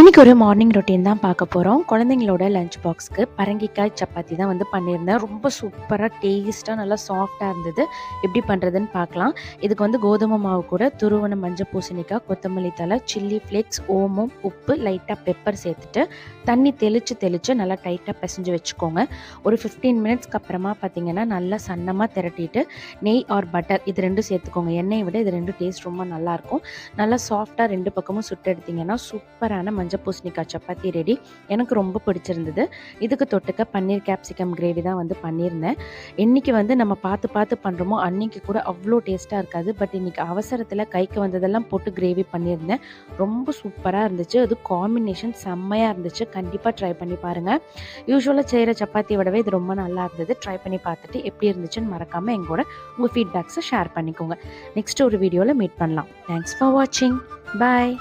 இன்றைக்கி ஒரு morning routine தான் பார்க்க போகிறோம். குழந்தைங்களோட லஞ்ச் பாக்ஸ்க்கு பரங்கிக்காய் சப்பாத்தி தான் வந்து பண்ணியிருந்தேன். ரொம்ப சூப்பராக டேஸ்ட்டாக நல்லா சாஃப்டாக இருந்தது. எப்படி பண்ணுறதுன்னு பார்க்கலாம். இதுக்கு வந்து கோதுமை மாவு கூட துருவன மஞ்சள் பூசணிக்காய், கொத்தமல்லி தழை, சில்லி ஃப்ளேக்ஸ், ஓமம், உப்பு, லைட்டாக பெப்பர் சேர்த்துட்டு தண்ணி தெளித்து நல்லா டைட்டாக பிசைஞ்சு வச்சுக்கோங்க. ஒரு 15 மினிட்ஸ்க்கு அப்புறமா பார்த்திங்கன்னா நல்லா சன்னமாக திரட்டிட்டு நெய் ஆர் பட்டர் இது ரெண்டும் சேர்த்துக்கோங்க. எண்ணெயை விட இது ரெண்டும் டேஸ்ட் ரொம்ப நல்லாயிருக்கும். நல்லா சாஃப்டாக ரெண்டு பக்கமும் சுட்டு எடுத்திங்கன்னா சூப்பரான மஞ்சள் பூசணிக்காய் சப்பாத்தி ரெடி. எனக்கு ரொம்ப பிடிச்சிருந்தது. இதுக்கு தொட்டுக்க பன்னீர் கேப்சிகம் கிரேவி தான் வந்து பண்ணியிருந்தேன். இன்றைக்கி வந்து நம்ம பார்த்து பண்ணுறோமோ அன்றைக்கி கூட அவ்வளோ டேஸ்ட்டாக இருக்காது. பட் இன்றைக்கி அவசரத்தில் கைக்கு வந்ததெல்லாம் போட்டு கிரேவி பண்ணியிருந்தேன். ரொம்ப சூப்பராக இருந்துச்சு. அது காம்பினேஷன் செம்மையாக இருந்துச்சு. கண்டிப்பாக ட்ரை பண்ணி பாருங்கள். யூஸ்வலாக செய்கிற சப்பாத்தியை விடவே இது ரொம்ப நல்லா இருந்தது. ட்ரை பண்ணி பார்த்துட்டு எப்படி இருந்துச்சுன்னு மறக்காமல் எங்களோட உங்கள் ஃபீட்பேக்ஸை ஷேர் பண்ணிக்கோங்க. நெக்ஸ்ட் ஒரு வீடியோவில் மீட் பண்ணலாம். தேங்க்ஸ் ஃபார் வாட்சிங். பாய்.